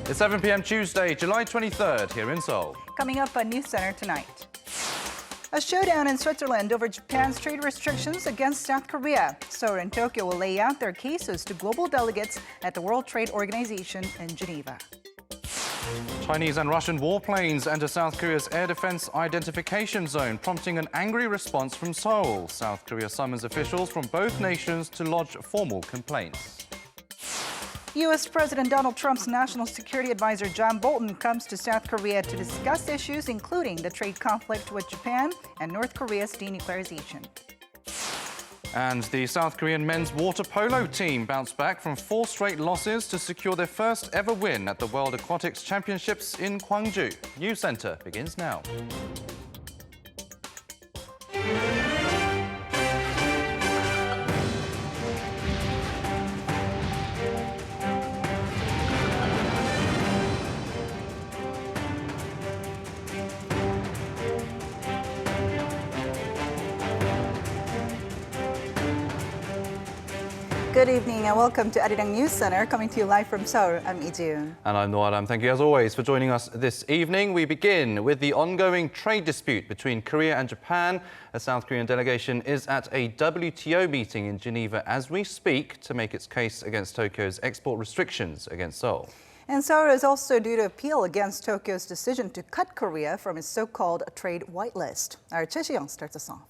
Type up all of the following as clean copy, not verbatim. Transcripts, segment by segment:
It's 7 p.m. Tuesday, July 23rd, here in Seoul. Coming up on NEWSCENTER tonight. A showdown in Switzerland over Japan's trade restrictions against South Korea. Seoul and Tokyo will lay out their cases to global delegates at the World Trade Organization in Geneva. Chinese and Russian warplanes enter South Korea's air defense identification zone, prompting an angry response from Seoul. South Korea summons officials from both nations to lodge formal complaints. U.S. President Donald Trump's National Security Advisor John Bolton comes to South Korea to discuss issues including the trade conflict with Japan and North Korea's denuclearization. And the South Korean men's water polo team bounced back from 4 straight losses to secure their first ever win at the World Aquatics Championships in Gwangju. NEWSCENTER begins now. Good evening and welcome to Arirang News Center, coming to you live from Seoul. I'm Lee-Jun. And I'm Noaram. Thank you as always for joining us this evening. We begin with the ongoing trade dispute between Korea and Japan. A South Korean delegation is at a WTO meeting in Geneva as we speak to make its case against Tokyo's export restrictions against Seoul. And Seoul is also due to appeal against Tokyo's decision to cut Korea from its so-called trade whitelist. Our Choi Si-young starts us off.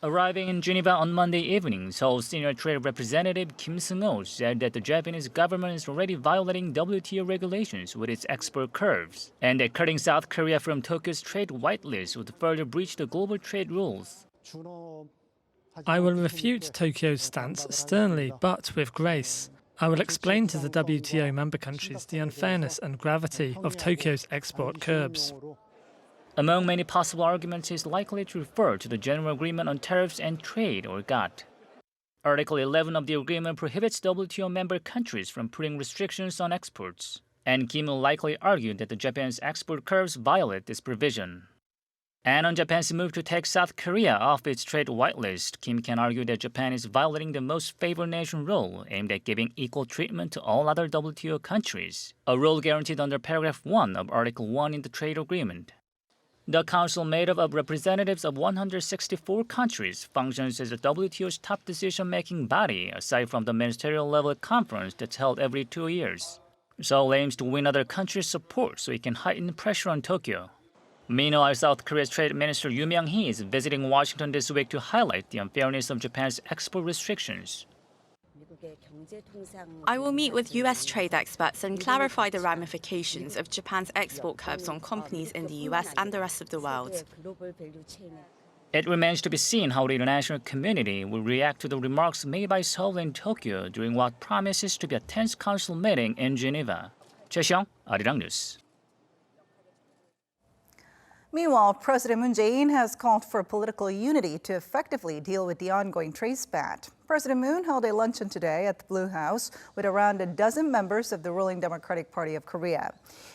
Arriving in Geneva on Monday evening, Seoul's senior trade representative Kim Seung-ho said that the Japanese government is already violating WTO regulations with its export curbs, and that cutting South Korea from Tokyo's trade whitelist would further breach the global trade rules. I will refute Tokyo's stance sternly but with grace. I will explain to the WTO member countries the unfairness and gravity of Tokyo's export curbs. Among many possible arguments is likely to refer to the General Agreement on Tariffs and Trade, or GATT. Article 11 of the agreement prohibits WTO member countries from putting restrictions on exports, and Kim will likely argue that the Japan's export curbs violate this provision. And on Japan's move to take South Korea off its trade whitelist, Kim can argue that Japan is violating the most favored nation rule aimed at giving equal treatment to all other WTO countries, a rule guaranteed under paragraph 1 of Article 1 in the trade agreement. The Council, made up of representatives of 164 countries, functions as the WTO's top decision-making body, aside from the ministerial-level conference that's held every 2 years. Seoul aims to win other countries' support so it can heighten pressure on Tokyo. Meanwhile, South Korea's Trade Minister Yoo Myung-hee is visiting Washington this week to highlight the unfairness of Japan's export restrictions. I will meet with U.S. trade experts and clarify the ramifications of Japan's export curbs on companies in the U.S. and the rest of the world. It remains to be seen how the international community will react to the remarks made by Seoul and Tokyo during what promises to be a tense council meeting in Geneva. Choi Si-young, Arirang News. Meanwhile, President Moon Jae-in has called for political unity to effectively deal with the ongoing trade spat. President Moon held a luncheon today at the Blue House with around a dozen members of the ruling Democratic Party of Korea.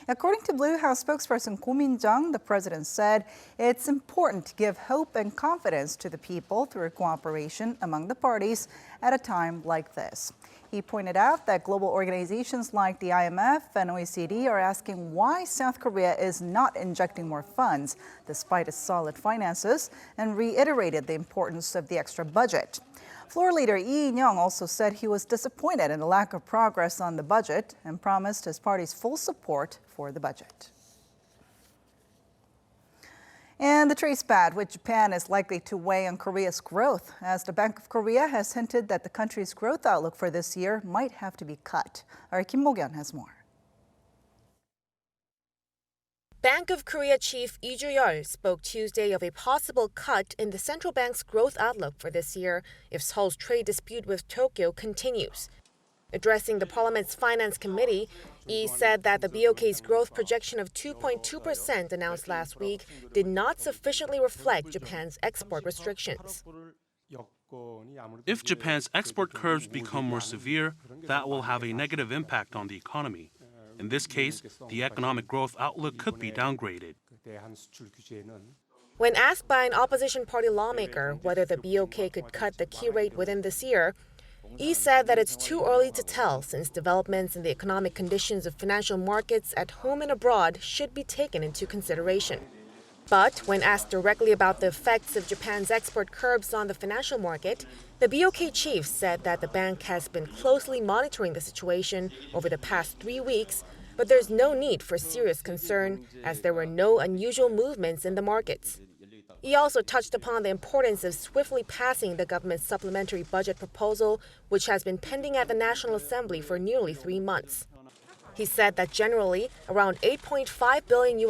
According to Blue House spokesperson Ko Min-jung, the president said it's important to give hope and confidence to the people through cooperation among the parties at a time like this. He pointed out that global organizations like the IMF and OECD are asking why South Korea is not injecting more funds despite its solid finances, and reiterated the importance of the extra budget. Floor leader Lee In-young also said he was disappointed in the lack of progress on the budget and promised his party's full support for the budget. And the trade spat with Japan is likely to weigh on Korea's growth, as the Bank of Korea has hinted that the country's growth outlook for this year might have to be cut. Our Kim Mo-kyun has more. Bank of Korea Chief Lee Ju-yeol spoke Tuesday of a possible cut in the central bank's growth outlook for this year if Seoul's trade dispute with Tokyo continues. Addressing the Parliament's Finance Committee, Lee said that the BOK's growth projection of 2.2% announced last week did not sufficiently reflect Japan's export restrictions. If Japan's export curbs become more severe, that will have a negative impact on the economy. In this case, the economic growth outlook could be downgraded. When asked by an opposition party lawmaker whether the BOK could cut the key rate within this year, Yi said that it's too early to tell since developments in the economic conditions of financial markets at home and abroad should be taken into consideration. But when asked directly about the effects of Japan's export curbs on the financial market, the BOK Chief said that the bank has been closely monitoring the situation over the past 3 weeks, but there's no need for serious concern as there were no unusual movements in the markets. He also touched upon the importance of swiftly passing the government's supplementary budget proposal, which has been pending at the National Assembly for nearly 3 months. He said that generally, around $8.5 billion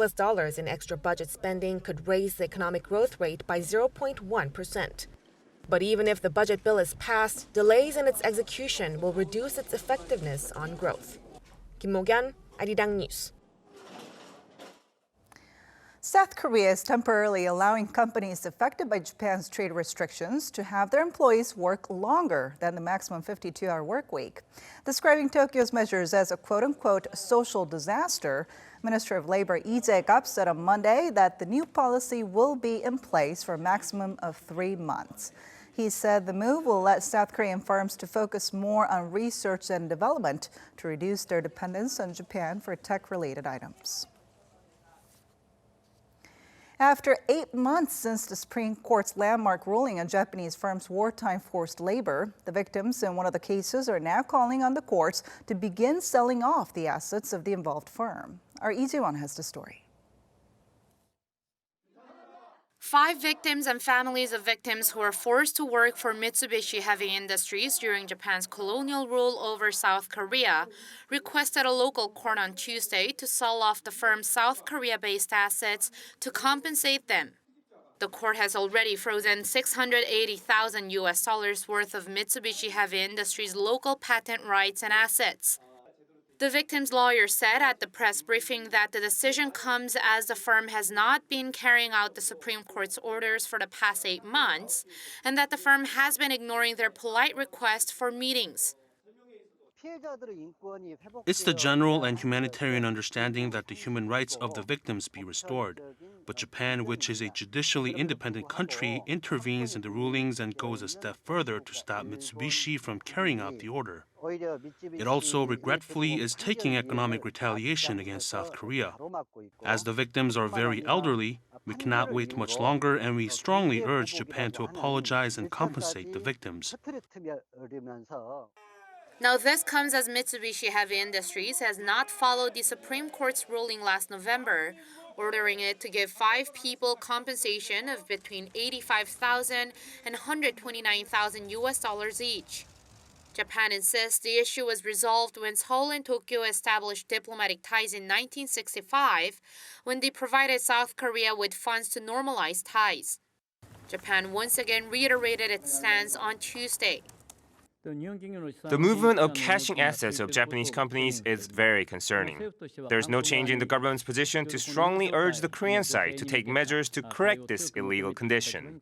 in extra budget spending could raise the economic growth rate by 0.1%. But even if the budget bill is passed, delays in its execution will reduce its effectiveness on growth. Kim Mo-gyun, Arirang News. South Korea is temporarily allowing companies affected by Japan's trade restrictions to have their employees work longer than the maximum 52-hour work week. Describing Tokyo's measures as a quote-unquote social disaster, Minister of Labor Lee Jae-gap said on Monday that the new policy will be in place for a maximum of 3 months. He said the move will let South Korean firms to focus more on research and development to reduce their dependence on Japan for tech-related items. After 8 months since the Supreme Court's landmark ruling on Japanese firms' wartime forced labor, the victims in one of the cases are now calling on the courts to begin selling off the assets of the involved firm. Our Lee Ji-won has the story. 5 victims and families of victims who were forced to work for Mitsubishi Heavy Industries during Japan's colonial rule over South Korea requested a local court on Tuesday to sell off the firm's South Korea-based assets to compensate them. The court has already frozen $680,000 worth of Mitsubishi Heavy Industries' local patent rights and assets. The victim's lawyer said at the press briefing that the decision comes as the firm has not been carrying out the Supreme Court's orders for the past 8 months, and that the firm has been ignoring their polite request for meetings. It's the general and humanitarian understanding that the human rights of the victims be restored. But Japan, which is a judicially independent country, intervenes in the rulings and goes a step further to stop Mitsubishi from carrying out the order. It also regretfully is taking economic retaliation against South Korea. As the victims are very elderly, we cannot wait much longer, and we strongly urge Japan to apologize and compensate the victims. Now, this comes as Mitsubishi Heavy Industries has not followed the Supreme Court's ruling last November, ordering it to give 5 people compensation of between $85,000 and $129,000 each. Japan insists the issue was resolved when Seoul and Tokyo established diplomatic ties in 1965, when they provided South Korea with funds to normalize ties. Japan once again reiterated its stance on Tuesday. The movement of cashing assets of Japanese companies is very concerning. There's no change in the government's position to strongly urge the Korean side to take measures to correct this illegal condition.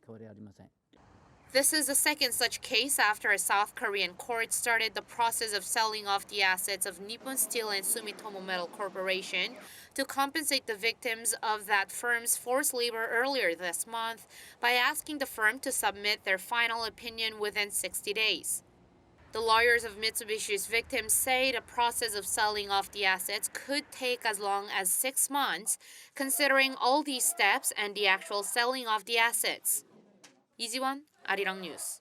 This is the second such case after a South Korean court started the process of selling off the assets of Nippon Steel and Sumitomo Metal Corporation to compensate the victims of that firm's forced labor earlier this month by asking the firm to submit their final opinion within 60 days. The lawyers of Mitsubishi's victims say the process of selling off the assets could take as long as 6 months, considering all these steps and the actual selling of the assets. Lee Ji-won, Arirang News.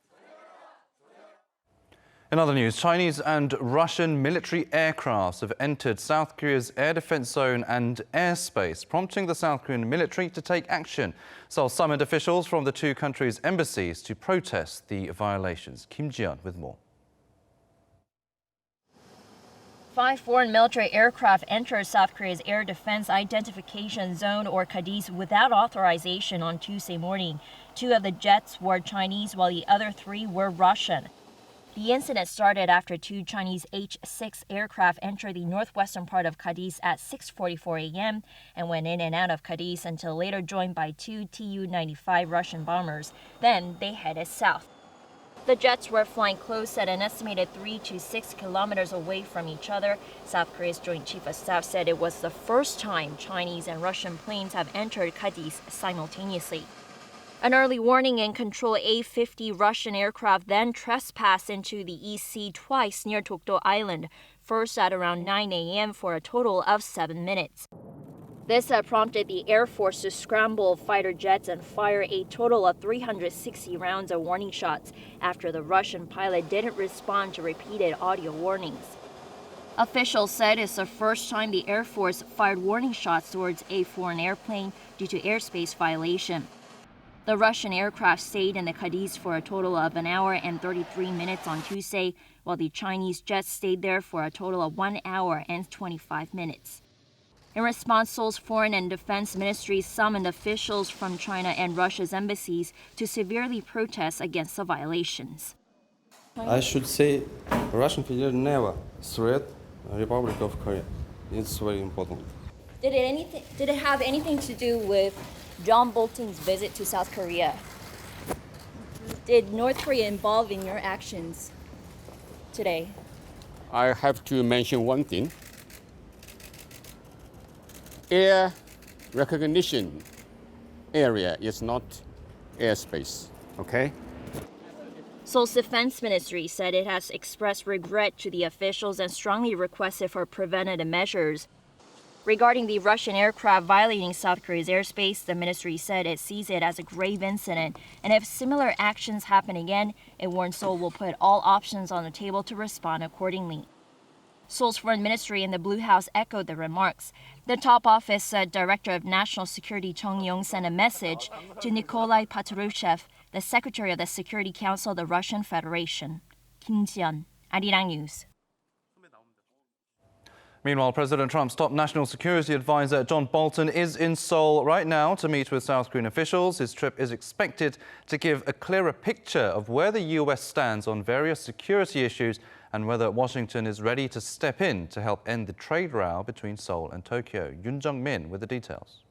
In other news, Chinese and Russian military aircrafts have entered South Korea's air defense zone and airspace, prompting the South Korean military to take action. Seoul summoned officials from the 2 countries' embassies to protest the violations. Kim Ji-yeon with more. 5 foreign military aircraft entered South Korea's Air Defense Identification Zone, or KADIZ, without authorization on Tuesday morning. 2 of the jets were Chinese, while the other 3 were Russian. The incident started after 2 Chinese H-6 aircraft entered the northwestern part of KADIZ at 6:44 a.m. and went in and out of KADIZ until later joined by 2 Tu-95 Russian bombers. Then they headed south. The jets were flying close at an estimated 3 to 6 kilometers away from each other. South Korea's Joint Chief of Staff said it was the first time Chinese and Russian planes have entered KADIZ simultaneously. An early warning and control A-50 Russian aircraft then trespassed into the East Sea twice near Dokdo Island, first at around 9 a.m. for a total of 7 minutes. This prompted the Air Force to scramble fighter jets and fire a total of 360 rounds of warning shots after the Russian pilot didn't respond to repeated audio warnings. Officials said it's the first time the Air Force fired warning shots towards a foreign airplane due to airspace violation. The Russian aircraft stayed in the KADIZ for a total of 1 hour and 33 minutes on Tuesday, while the Chinese jets stayed there for a total of 1 hour and 25 minutes. In response, Seoul's Foreign and Defense Ministries summoned officials from China and Russia's embassies to severely protest against the violations. I should say Russian Federation never threat Republic of Korea. It's very important. Did it have anything to do with John Bolton's visit to South Korea? Did North Korea involve in your actions today? I have to mention one thing. Air recognition area is not airspace, okay? Seoul's defense ministry said it has expressed regret to the officials and strongly requested for preventative measures. Regarding the Russian aircraft violating South Korea's airspace, the ministry said it sees it as a grave incident, and if similar actions happen again, it warned Seoul will put all options on the table to respond accordingly. Seoul's foreign ministry and the Blue House echoed the remarks. The top office said Director of National Security Chung Yong sent a message to Nikolai Patrushev, the Secretary of the Security Council of the Russian Federation. Kim Ji-yeon, Arirang News. Meanwhile, President Trump's top national security advisor, John Bolton, is in Seoul right now to meet with South Korean officials. His trip is expected to give a clearer picture of where the U.S. stands on various security issues and whether Washington is ready to step in to help end the trade row between Seoul and Tokyo. Yoon Jung-min with the details.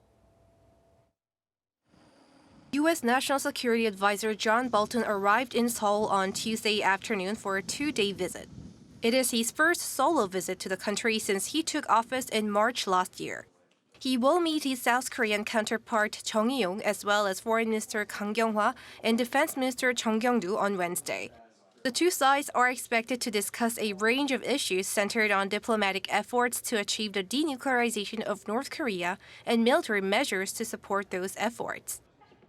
U.S. National Security Advisor John Bolton arrived in Seoul on Tuesday afternoon for a 2-day visit. It is his first solo visit to the country since he took office in March last year. He will meet his South Korean counterpart Chung Eui-yong as well as Foreign Minister Kang Kyung-hwa and Defense Minister Chung Kyung-do on Wednesday. The two sides are expected to discuss a range of issues centered on diplomatic efforts to achieve the denuclearization of North Korea and military measures to support those efforts.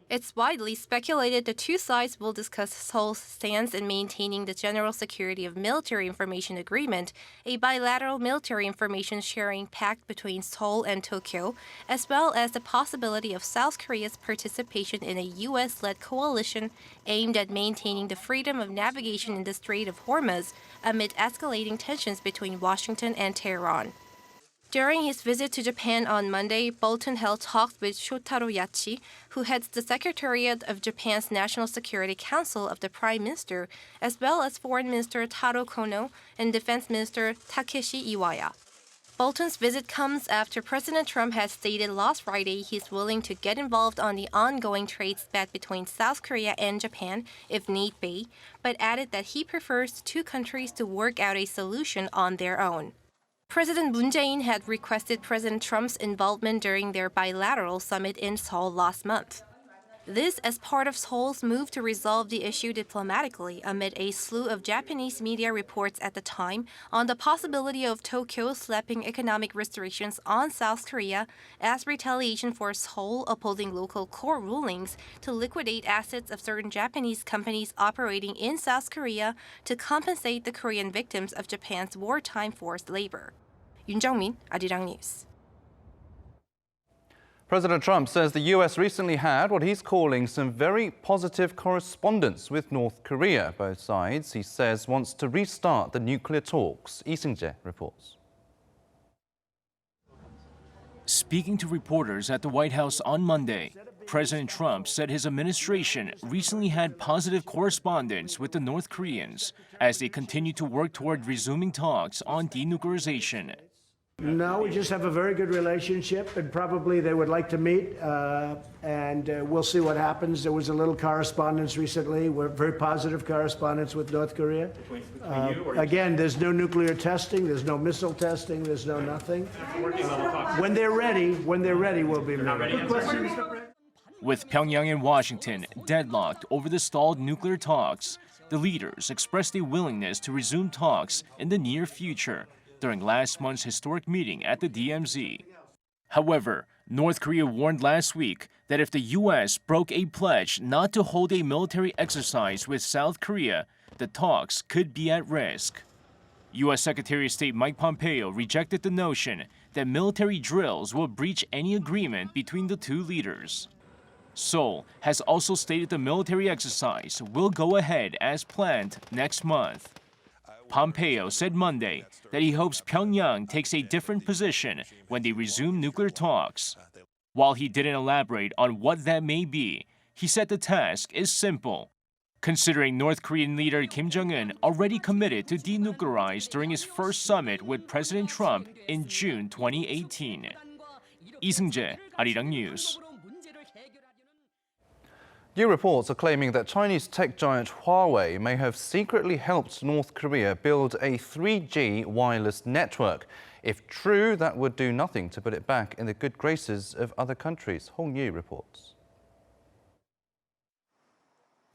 It's widely speculated the two sides will discuss Seoul's stance in maintaining the General Security of Military Information Agreement, a bilateral military information sharing pact between Seoul and Tokyo, as well as the possibility of South Korea's participation in a U.S.-led coalition aimed at maintaining the freedom of navigation in the Strait of Hormuz amid escalating tensions between Washington and Tehran. During his visit to Japan on Monday, Bolton held talks with Shotaro Yachi, who heads the Secretariat of Japan's National Security Council of the Prime Minister, as well as Foreign Minister Taro Kono and Defense Minister Takeshi Iwaya. Bolton's visit comes after President Trump had stated last Friday he's willing to get involved on the ongoing trade spat between South Korea and Japan if need be, but added that he prefers the two countries to work out a solution on their own. President Moon Jae-in had requested President Trump's involvement during their bilateral summit in Seoul last month. This as part of Seoul's move to resolve the issue diplomatically amid a slew of Japanese media reports at the time on the possibility of Tokyo slapping economic restrictions on South Korea as retaliation for Seoul upholding local court rulings to liquidate assets of certain Japanese companies operating in South Korea to compensate the Korean victims of Japan's wartime forced labor. Yoon Jung-min, Arirang News. President Trump says the U.S. recently had what he's calling some very positive correspondence with North Korea. Both sides, he says, wants to restart the nuclear talks. Lee Seung-jae reports. Speaking to reporters at the White House on Monday, President Trump said his administration recently had positive correspondence with the North Koreans as they continue to work toward resuming talks on denuclearization. No, we just have a very good relationship, and probably they would like to meet, and we'll see what happens. There was a little correspondence recently, very positive correspondence with North Korea. Again, there's no nuclear testing, there's no missile testing, there's no nothing. When they're ready, we'll be ready. With Pyongyang and Washington deadlocked over the stalled nuclear talks, the leaders expressed a willingness to resume talks in the near future during last month's historic meeting at the DMZ. However, North Korea warned last week that if the U.S. broke a pledge not to hold a military exercise with South Korea, the talks could be at risk. U.S. Secretary of State Mike Pompeo rejected the notion that military drills will breach any agreement between the two leaders. Seoul has also stated the military exercise will go ahead as planned next month. Pompeo said Monday that he hopes Pyongyang takes a different position when they resume nuclear talks. While he didn't elaborate on what that may be, he said the task is simple, considering North Korean leader Kim Jong-un already committed to denuclearize during his first summit with President Trump in June 2018. 이승재, Arirang News. New reports are claiming that Chinese tech giant Huawei may have secretly helped North Korea build a 3G wireless network. If true, that would do nothing to put it back in the good graces of other countries. Hong Yu reports.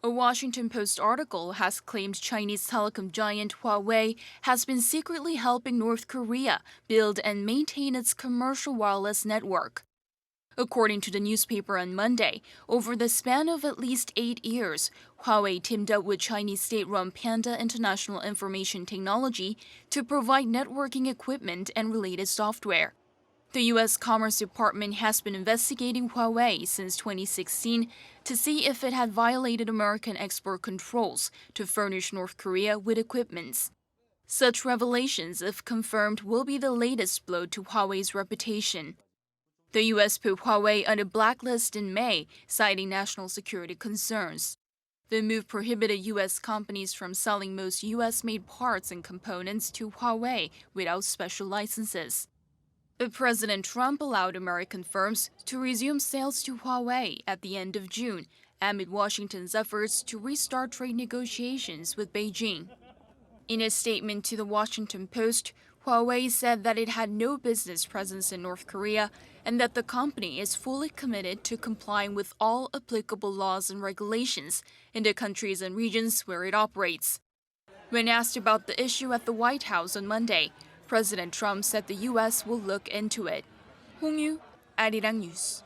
A Washington Post article has claimed Chinese telecom giant Huawei has been secretly helping North Korea build and maintain its commercial wireless network. According to the newspaper on Monday, over the span of at least 8 years, Huawei teamed up with Chinese state-run Panda International Information Technology to provide networking equipment and related software. The U.S. Commerce Department has been investigating Huawei since 2016 to see if it had violated American export controls to furnish North Korea with equipment. Such revelations, if confirmed, will be the latest blow to Huawei's reputation. The U.S. put Huawei on a blacklist in May, citing national security concerns. The move prohibited U.S. companies from selling most U.S.-made parts and components to Huawei without special licenses. But President Trump allowed American firms to resume sales to Huawei at the end of June, amid Washington's efforts to restart trade negotiations with Beijing. In a statement to the Washington Post, Huawei said that it had no business presence in North Korea and that the company is fully committed to complying with all applicable laws and regulations in the countries and regions where it operates. When asked about the issue at the White House on Monday, President Trump said the U.S. will look into it. Hong Yu, Arirang News.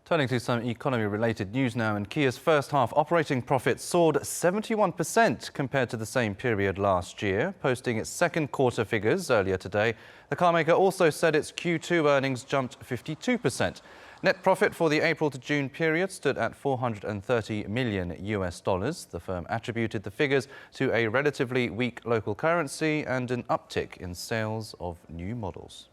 Turning to some economy-related news now, and Kia's first-half operating profit soared 71% compared to the same period last year, posting its second-quarter figures earlier today. The carmaker also said its Q2 earnings jumped 52%. Net profit for the April to June period stood at $430 million. The firm attributed the figures to a relatively weak local currency and an uptick in sales of new models.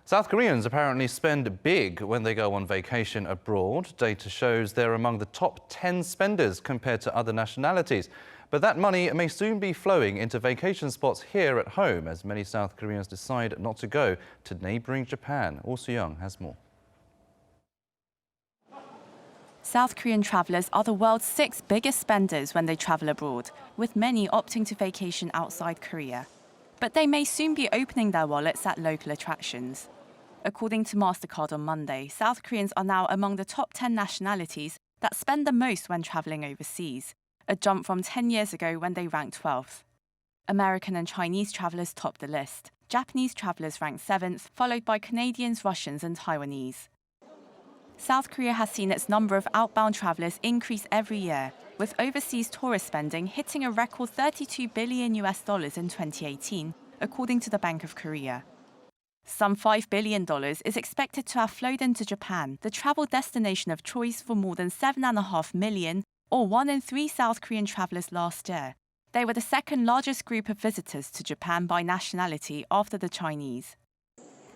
South Koreans apparently spend big when they go on vacation abroad. Data shows they're among the top 10 spenders compared to other nationalities. But that money may soon be flowing into vacation spots here at home as many South Koreans decide not to go to neighbouring Japan. Oh Soo-young has more. South Korean travellers are the world's 6th biggest spenders when they travel abroad, with many opting to vacation outside Korea. But they may soon be opening their wallets at local attractions. According to MasterCard on Monday, South Koreans are now among the top 10 nationalities that spend the most when travelling overseas, a jump from 10 years ago when they ranked 12th. American and Chinese travellers top the list. Japanese travellers ranked 7th, followed by Canadians, Russians and Taiwanese. South Korea has seen its number of outbound travellers increase every year, with overseas tourist spending hitting a record $32 billion in 2018, according to the Bank of Korea. Some $5 billion is expected to have flowed into Japan, the travel destination of choice for more than 7.5 million, or 1 in 3 South Korean travellers last year. They were the second largest group of visitors to Japan by nationality after the Chinese.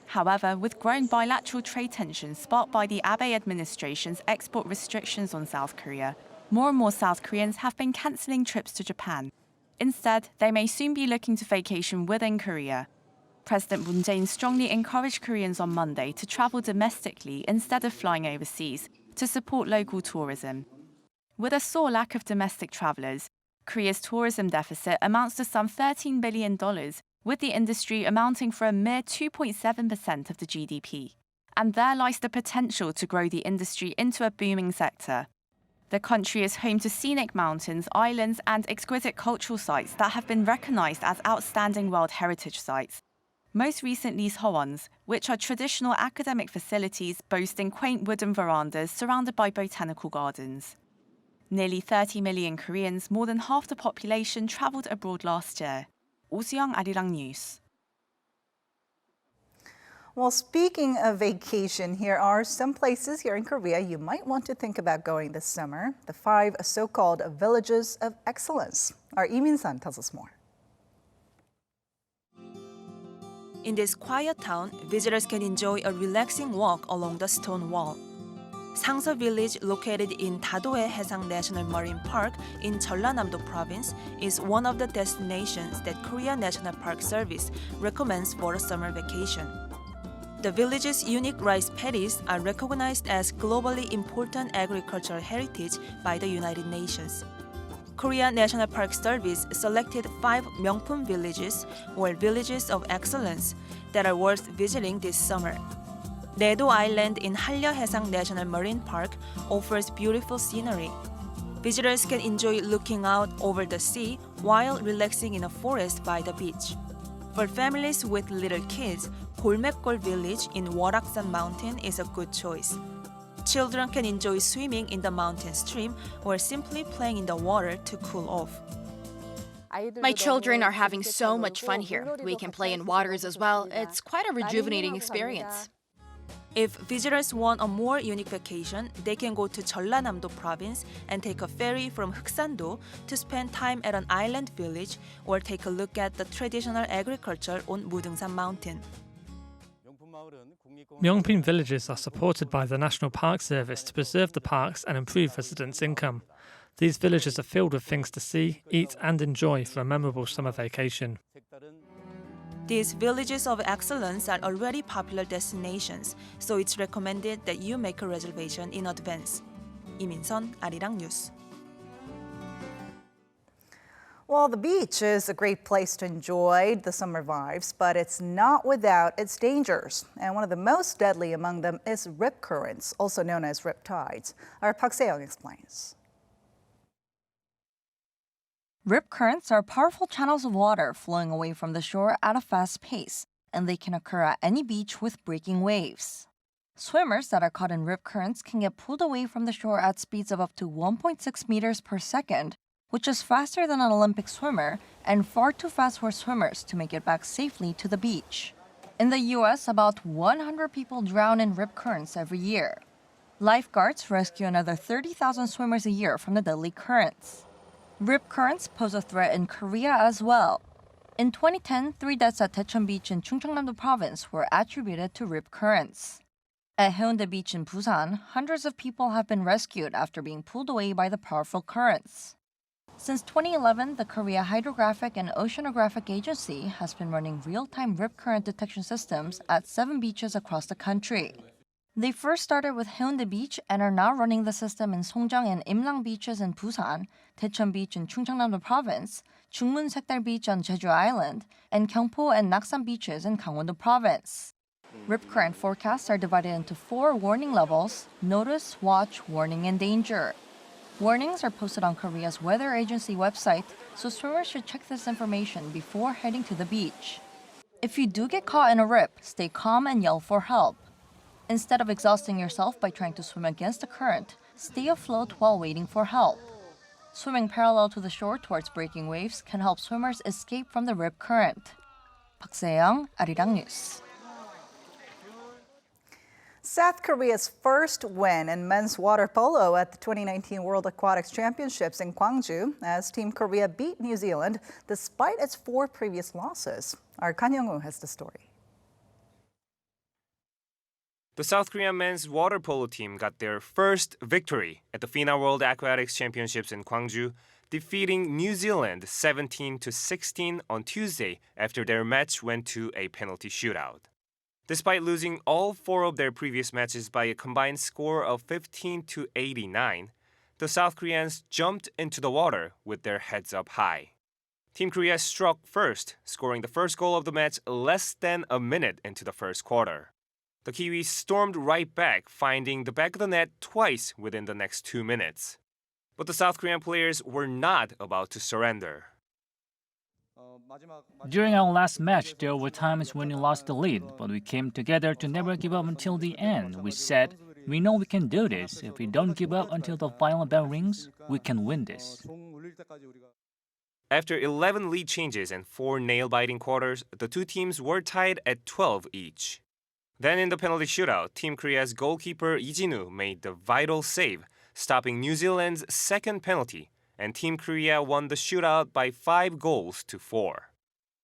However, with growing bilateral trade tensions sparked by the Abe administration's export restrictions on South Korea, more and more South Koreans have been cancelling trips to Japan. Instead, they may soon be looking to vacation within Korea. President Moon Jae-in strongly encouraged Koreans on Monday to travel domestically instead of flying overseas to support local tourism. With a sore lack of domestic travellers, Korea's tourism deficit amounts to some $13 billion, with the industry amounting for a mere 2.7% of the GDP. and there lies the potential to grow the industry into a booming sector. The country is home to scenic mountains, islands, and exquisite cultural sites that have been recognized as outstanding World Heritage Sites. Most recently, Seowon's, which are traditional academic facilities boasting quaint wooden verandas surrounded by botanical gardens. Nearly 30 million Koreans, more than half the population, traveled abroad last year. Seoul, Arirang News. Well, speaking of vacation, here are some places here in Korea you might want to think about going this summer. The 5 so-called villages of excellence. Our Lee Min-san tells us more. In this quiet town, visitors can enjoy a relaxing walk along the stone wall. Sangso village, located in Dadoe Haesang National Marine Park in Jeollanam-do Province, is one of the destinations that Korea National Park Service recommends for a summer vacation. The village's unique rice paddies are recognized as globally important agricultural heritage by the United Nations. Korea National Park Service selected 5 명품 villages, or villages of excellence, that are worth visiting this summer. Naedo Island in Hallye Haesang National Marine Park offers beautiful scenery. Visitors can enjoy looking out over the sea while relaxing in a forest by the beach. For families with little kids, Golmekgol village in Woraksan Mountain is a good choice. Children can enjoy swimming in the mountain stream or simply playing in the water to cool off. My children are having so much fun here. We can play in waters as well. It's quite a rejuvenating experience. If visitors want a more unique vacation, they can go to Jeollanam-do Province and take a ferry from Huksan-do to spend time at an island village or take a look at the traditional agriculture on Mudeungsan Mountain. Myeongpin villages are supported by the National Park Service to preserve the parks and improve residents' income. These villages are filled with things to see, eat and enjoy for a memorable summer vacation. These villages of excellence are already popular destinations, so it's recommended that you make a reservation in advance. Lee Min-sun, Arirang News. Well, the beach is a great place to enjoy the summer vibes, but it's not without its dangers. And one of the most deadly among them is rip currents, also known as rip tides. Our Park Se-young explains. Rip currents are powerful channels of water flowing away from the shore at a fast pace, and they can occur at any beach with breaking waves. Swimmers that are caught in rip currents can get pulled away from the shore at speeds of up to 1.6 meters per second, which is faster than an Olympic swimmer and far too fast for swimmers to make it back safely to the beach. In the U.S., about 100 people drown in rip currents every year. Lifeguards rescue another 30,000 swimmers a year from the deadly currents. Rip currents pose a threat in Korea as well. In 2010, 3 deaths at Daecheon Beach in Chungcheongnam-do Province were attributed to rip currents. At Haeundae Beach in Busan, hundreds of people have been rescued after being pulled away by the powerful currents. Since 2011, the Korea Hydrographic and Oceanographic Agency has been running real-time rip current detection systems at 7 beaches across the country. They first started with Haeundae Beach and are now running the system in Songjang and Imlang beaches in Busan, Daecheon Beach in Chungcheongnam-do Province, Jungmun Sekdal Beach on Jeju Island, and Gyeongpo and Naksan beaches in Gangwon-do Province. Rip current forecasts are divided into 4 warning levels: notice, watch, warning, and danger. Warnings are posted on Korea's weather agency website, so swimmers should check this information before heading to the beach. If you do get caught in a rip, stay calm and yell for help. Instead of exhausting yourself by trying to swim against the current, stay afloat while waiting for help. Swimming parallel to the shore towards breaking waves can help swimmers escape from the rip current. Park Se-young, Arirang News. South Korea's first win in men's water polo at the 2019 World Aquatics Championships in Gwangju as Team Korea beat New Zealand despite its 4 previous losses. Our Kan Young-woo has the story. The South Korean men's water polo team got their first victory at the FINA World Aquatics Championships in Gwangju, defeating New Zealand 17-16 on Tuesday after their match went to a penalty shootout. Despite losing all 4 of their previous matches by a combined score of 15-89, the South Koreans jumped into the water with their heads up high. Team Korea struck first, scoring the first goal of the match less than a minute into the first quarter. The Kiwis stormed right back, finding the back of the net twice within the next 2 minutes. But the South Korean players were not about to surrender. During our last match, there were times when we lost the lead, but we came together to never give up until the end. We said, we know we can do this. If we don't give up until the final bell rings, we can win this. After 11 lead changes and 4 nail-biting quarters, the two teams were tied at 12 each. Then in the penalty shootout, Team Korea's goalkeeper Lee Jin-woo made the vital save, stopping New Zealand's second penalty, and Team Korea won the shootout by 5-4.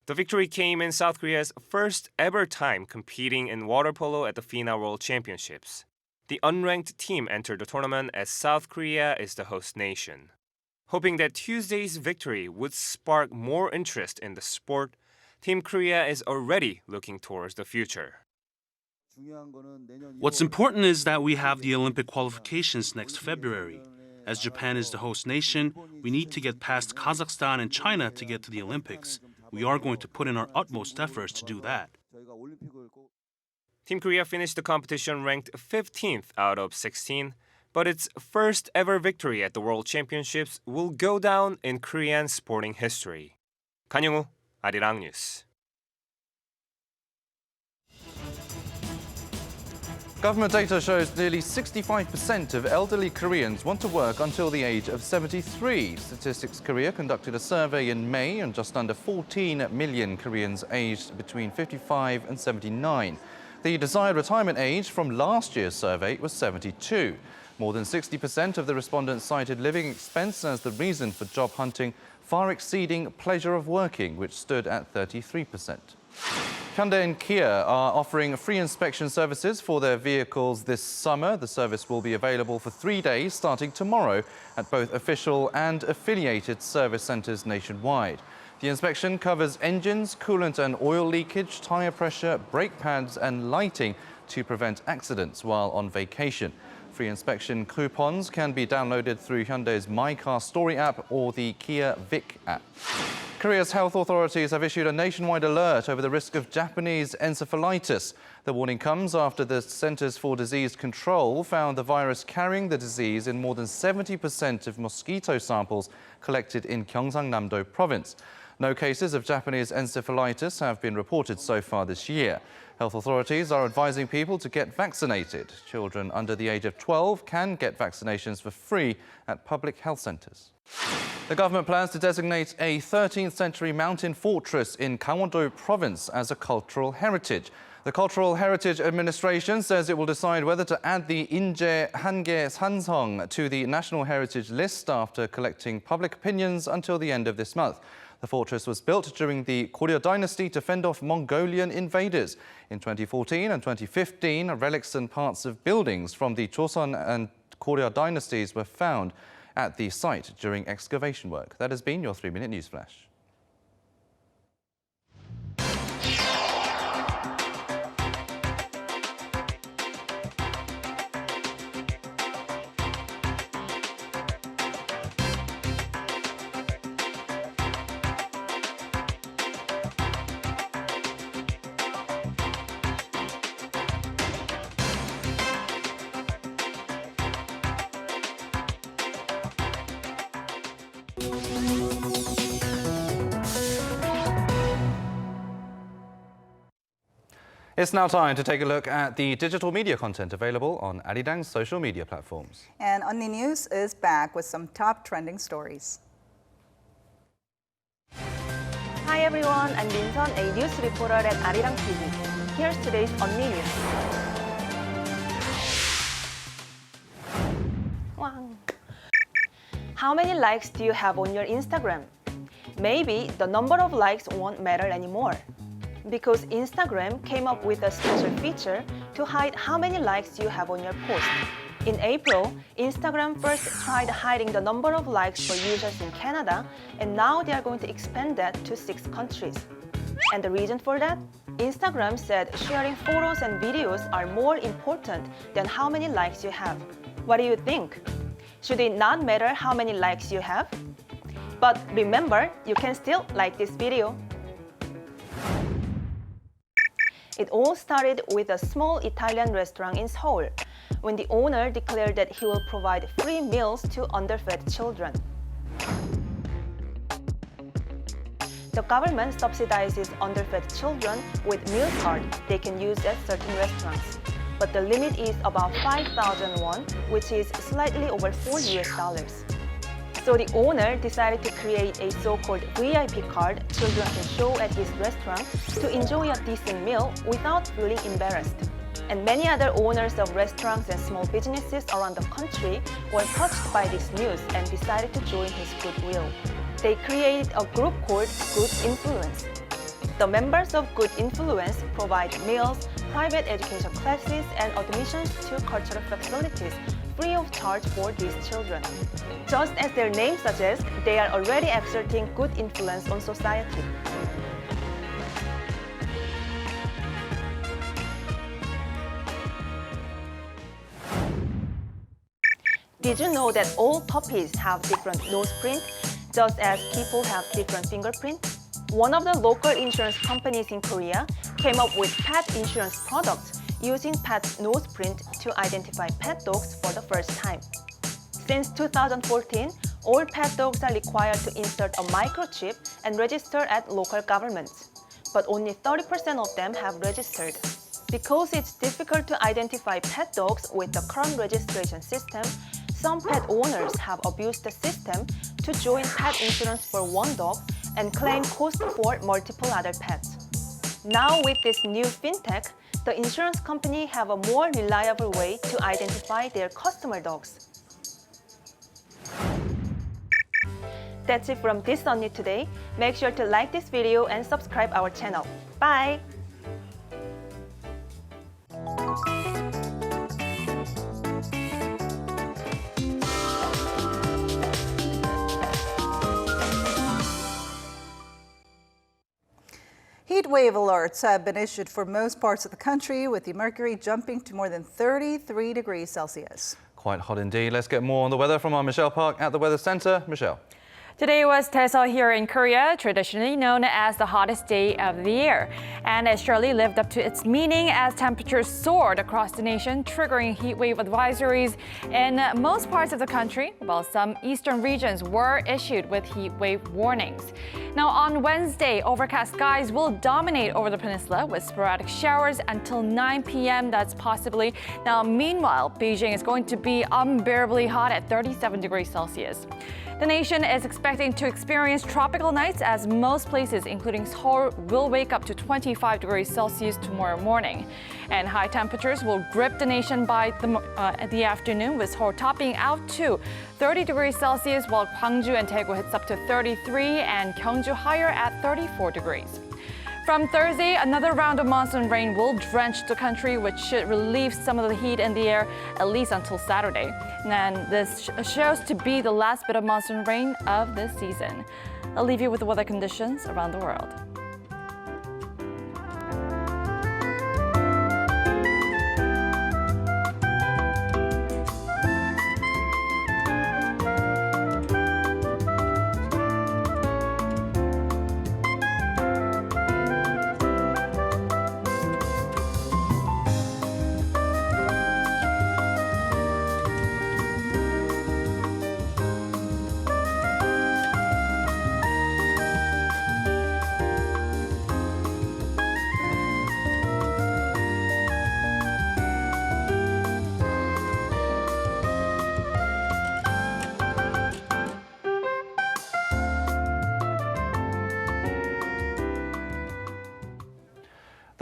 The victory came in South Korea's first ever time competing in water polo at the FINA World Championships. The unranked team entered the tournament as South Korea is the host nation. Hoping that Tuesday's victory would spark more interest in the sport, Team Korea is already looking towards the future. What's important is that we have the Olympic qualifications next February. As Japan is the host nation, we need to get past Kazakhstan and China to get to the Olympics. We are going to put in our utmost efforts to do that. Team Korea finished the competition ranked 15th out of 16, but its first ever victory at the World Championships will go down in Korean sporting history. 강영우, Arirang News. Government data shows nearly 65% of elderly Koreans want to work until the age of 73. Statistics Korea conducted a survey in May on just under 14 million Koreans aged between 55 and 79. The desired retirement age from last year's survey was 72. More than 60% of the respondents cited living expense as the reason for job hunting, far exceeding pleasure of working, which stood at 33%. Hyundai and Kia are offering free inspection services for their vehicles this summer. The service will be available for 3 days starting tomorrow at both official and affiliated service centres nationwide. The inspection covers engines, coolant and oil leakage, tyre pressure, brake pads and lighting to prevent accidents while on vacation. Free inspection coupons can be downloaded through Hyundai's My Car Story app or the Kia Vic app. Korea's health authorities have issued a nationwide alert over the risk of Japanese encephalitis. The warning comes after the Centers for Disease Control found the virus carrying the disease in more than 70% of mosquito samples collected in Gyeongsang-namdo province. No cases of Japanese encephalitis have been reported so far this year. Health authorities are advising people to get vaccinated. Children under the age of 12 can get vaccinations for free at public health centres. The government plans to designate a 13th century mountain fortress in Gangwon-do province as a cultural heritage. The Cultural Heritage Administration says it will decide whether to add the Inje Hange Sansong to the National Heritage List after collecting public opinions until the end of this month. The fortress was built during the Goryeo dynasty to fend off Mongolian invaders. In 2014 and 2015, relics and parts of buildings from the Joseon and Goryeo dynasties were found at the site during excavation work. That has been your 3-minute news flash. It's now time to take a look at the digital media content available on Arirang's social media platforms. And Onni News is back with some top trending stories. Hi everyone, I'm Minson, a news reporter at Arirang TV. Here's today's Onni News. How many likes do you have on your Instagram? Maybe the number of likes won't matter anymore, because Instagram came up with a special feature to hide how many likes you have on your post. In April, Instagram first tried hiding the number of likes for users in Canada, and now they are going to expand that to 6 countries. And the reason for that? Instagram said sharing photos and videos are more important than how many likes you have. What do you think? Should it not matter how many likes you have? But remember, you can still like this video. It all started with a small Italian restaurant in Seoul, when the owner declared that he will provide free meals to underfed children. The government subsidizes underfed children with meal card they can use at certain restaurants. But the limit is about 5,000 won, which is slightly over $4. So the owner decided to create a so-called VIP card children can show at his restaurant to enjoy a decent meal without feeling embarrassed. And many other owners of restaurants and small businesses around the country were touched by this news and decided to join his goodwill. They created a group called Good Influence. The members of Good Influence provide meals, private education classes, and admissions to cultural facilities free of charge for these children. Just as their name suggests, they are already exerting good influence on society. Did you know that all puppies have different nose print, just as people have different fingerprints? One of the local insurance companies in Korea came up with pet insurance products using pet nose print to identify pet dogs for the first time. Since 2014, all pet dogs are required to insert a microchip and register at local governments. But only 30% of them have registered. Because it's difficult to identify pet dogs with the current registration system, some pet owners have abused the system to join pet insurance for one dog and claim cost for multiple other pets. Now with this new fintech, the insurance company have a more reliable way to identify their customer dogs. That's it from This On New Today. Make sure to like this video and subscribe our channel. Bye! Heat wave alerts have been issued for most parts of the country, with the mercury jumping to more than 33 degrees Celsius. Quite hot indeed. Let's get more on the weather from our Michelle Park at the Weather Center. Michelle. Today was Taeseo here in Korea, traditionally known as the hottest day of the year. And it surely lived up to its meaning as temperatures soared across the nation, triggering heat wave advisories in most parts of the country, while some eastern regions were issued with heat wave warnings. Now on Wednesday, overcast skies will dominate over the peninsula with sporadic showers until 9 p.m. That's possibly. Now meanwhile, Beijing is going to be unbearably hot at 37 degrees Celsius. The nation is expecting to experience tropical nights as most places, including Seoul, will wake up to 25 degrees Celsius tomorrow morning. And high temperatures will grip the nation by the afternoon, with Seoul topping out to 30 degrees Celsius, while Gwangju and Daegu hits up to 33 and Gyeongju higher at 34 degrees. From Thursday, another round of monsoon rain will drench the country, which should relieve some of the heat in the air, at least until Saturday. And this shows to be the last bit of monsoon rain of this season. I'll leave you with the weather conditions around the world.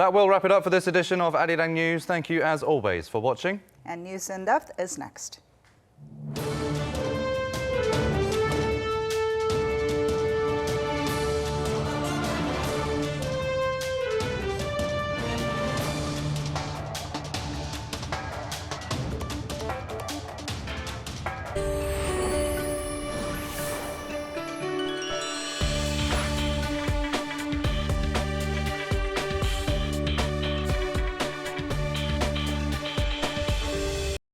That will wrap it up for this edition of Arirang News. Thank you as always for watching. And News in Depth is next.